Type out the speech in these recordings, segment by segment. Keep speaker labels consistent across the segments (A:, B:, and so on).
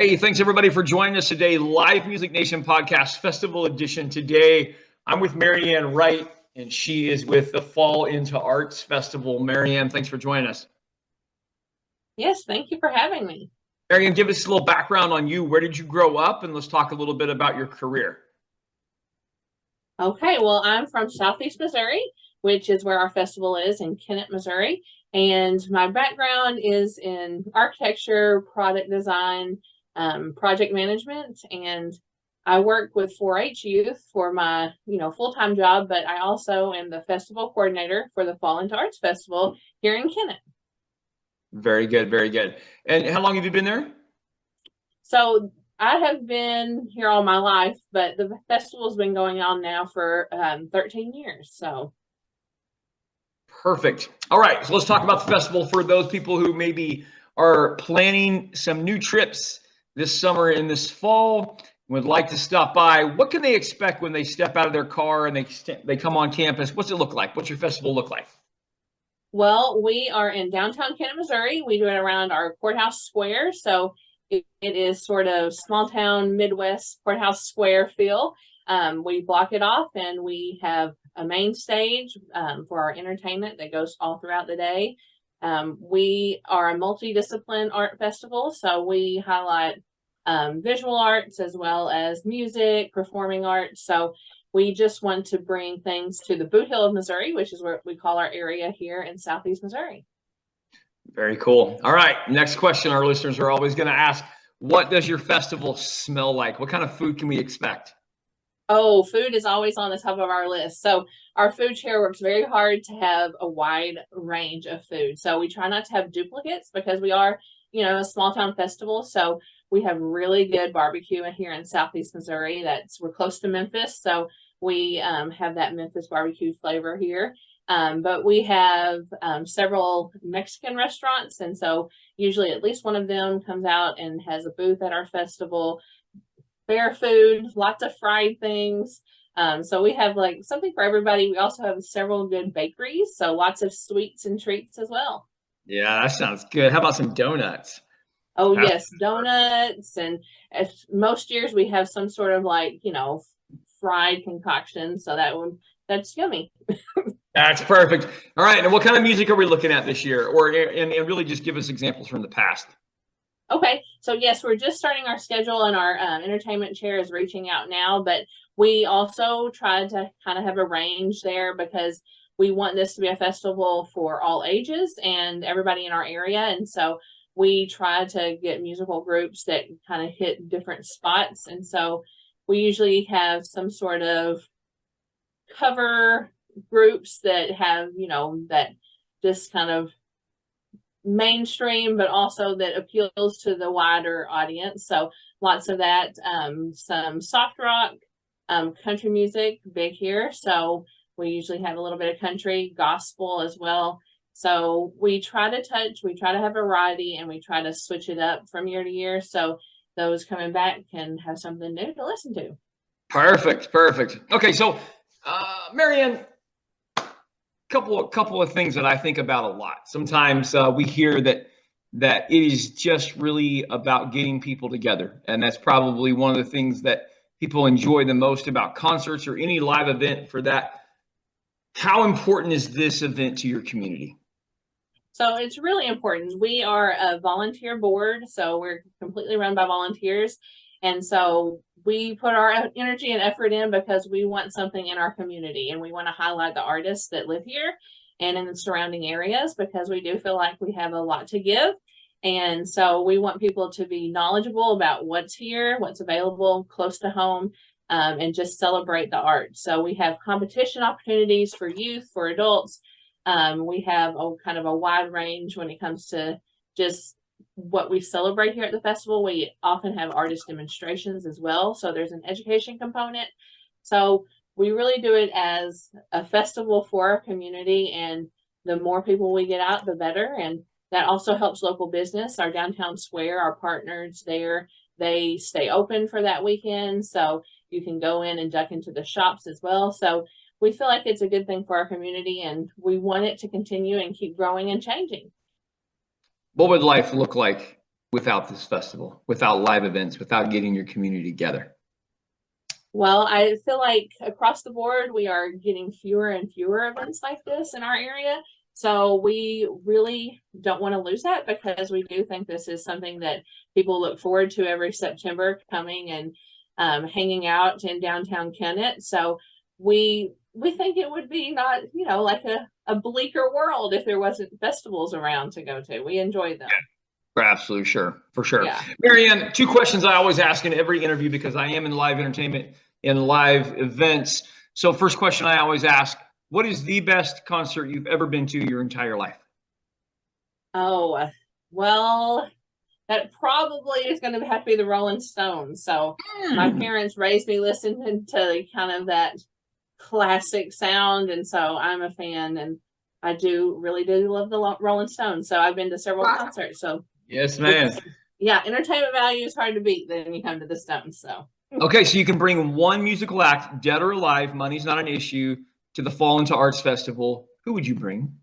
A: Hey, thanks everybody for joining us today. Live Music Nation Podcast Festival Edition. Today, I'm with Mariann Wright, and she is with the Fall into Arts Festival. Mariann, thanks for joining us.
B: Yes, thank you for having me.
A: Mariann, give us a little background on you. Where did you grow up? And let's talk a little bit about your career.
B: Okay, well, I'm from Southeast Missouri, which is where our festival is in Kennett, Missouri. And my background is in architecture, product design, project management, and I work with 4-H youth for my, full-time job, but I also am the festival coordinator for the Fall into Arts Festival here in Kennett.
A: Very good, very good. And how long have you been there?
B: So I have been here all my life, but the festival's been going on now for 13 years. So
A: perfect. All right, so let's talk about the festival for those people who maybe are planning some new trips this summer and this fall, would like to stop by. What can they expect when they step out of their car and they come on campus? What's it look like? What's your festival look like?
B: Well, we are in downtown Kennett, Missouri. We do it around our courthouse square. So it is sort of small town Midwest courthouse square feel. We block it off and we have a main stage for our entertainment that goes all throughout the day. We are a multidiscipline art festival, so we highlight visual arts as well as music, performing arts. So we just want to bring things to the Boot Hill of Missouri, which is what we call our area here in Southeast Missouri.
A: Very cool. All right, next question our listeners are always going to ask, what does your festival smell like? What kind of food can we expect?
B: Oh, food is always on the top of our list. So our food chair works very hard to have a wide range of food. So we try not to have duplicates because we are, a small town festival. So we have really good barbecue here in Southeast Missouri. We're close to Memphis. So we have that Memphis barbecue flavor here. But we have several Mexican restaurants. And so usually at least one of them comes out and has a booth at our festival. Fair food, lots of fried things. So we have like something for everybody. We also have several good bakeries, so lots of sweets and treats as well.
A: Yeah, that sounds good. How about some donuts?
B: Oh yes, donuts, and most years we have some sort of fried concoction. So that's yummy.
A: That's perfect. All right, and what kind of music are we looking at this year, and really just give us examples from the past?
B: Okay, so yes, we're just starting our schedule and our entertainment chair is reaching out now, but we also tried to kind of have a range there because we want this to be a festival for all ages and everybody in our area. And so we try to get musical groups that kind of hit different spots. And so we usually have some sort of cover groups that have, that just kind of mainstream, but also that appeals to the wider audience. So lots of that, some soft rock, country music, big here. So we usually have a little bit of country, gospel as well. So we try to have variety, and we try to switch it up from year to year. So those coming back can have something new to listen to.
A: Perfect. Okay, so Mariann, couple of things that I think about a lot. Sometimes we hear that it is just really about getting people together, and that's probably one of the things that people enjoy the most about concerts or any live event for that. How important is this event to your community?
B: So it's really important. We are a volunteer board, so we're completely run by volunteers. And so we put our energy and effort in because we want something in our community, and we want to highlight the artists that live here and in the surrounding areas because we do feel like we have a lot to give. And so we want people to be knowledgeable about what's here, what's available close to home, and just celebrate the art. So we have competition opportunities for youth, for adults. We have kind of a wide range when it comes to just what we celebrate here at the festival. We often have artist demonstrations as well. So there's an education component. So we really do it as a festival for our community, and the more people we get out, the better. And that also helps local business. Our downtown square, our partners there, they stay open for that weekend. So you can go in and duck into the shops as well. So we feel like it's a good thing for our community, and we want it to continue and keep growing and changing.
A: What would life look like without this festival, without live events, without getting your community together?
B: Well, I feel like across the board, we are getting fewer and fewer events like this in our area. So we really don't want to lose that, because we do think this is something that people look forward to every September, coming and hanging out in downtown Kennett. So we think it would be not, like a bleaker world if there wasn't festivals around to go to. We enjoy them.
A: For absolutely sure, for sure.
B: Yeah.
A: Mariann, two questions I always ask in every interview, because I am in live entertainment and live events. So first question I always ask, what is the best concert you've ever been to your entire life?
B: Oh, well, that probably is going to have to be the Rolling Stones. So my parents raised me listening to kind of that classic sound, and so I'm a fan, and I really do love the Rolling Stones. So I've been to several concerts. So
A: yes, ma'am.
B: Yeah, entertainment value is hard to beat when you come to the Stones. So
A: okay, so you can bring one musical act, dead or alive, money's not an issue, to the Fall Into Arts Festival. Who would you bring?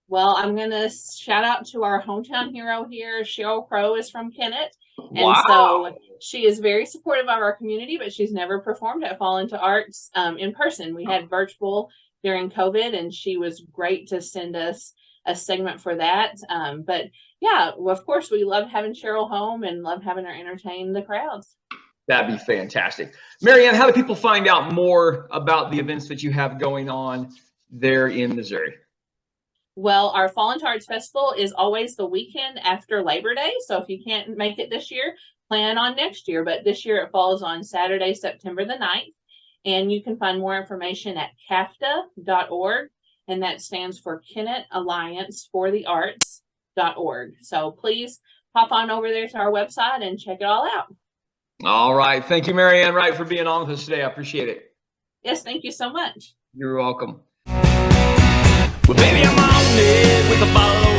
B: Well, I'm going to shout out to our hometown hero here. Cheryl Crow is from Kennett. And
A: Wow.
B: so she is very supportive of our community, but she's never performed at Fall Into Arts in person. We had virtual during COVID, and she was great to send us a segment for that. But yeah, well, of course, we love having Cheryl home and love having her entertain the crowds.
A: That'd be fantastic. Mariann, how do people find out more about the events that you have going on there in Missouri?
B: Well, our Fall Into Arts Festival is always the weekend after Labor Day. So if you can't make it this year, plan on next year. But this year it falls on Saturday, September the 9th. And you can find more information at CAFTA.org. And that stands for Kennett Alliance for the Arts.org. So please pop on over there to our website and check it all out.
A: All right. Thank you, Mariann Wright, for being on with us today. I appreciate it.
B: Yes, thank you so much.
A: You're welcome.
C: Well, baby, I'm on it with a bottle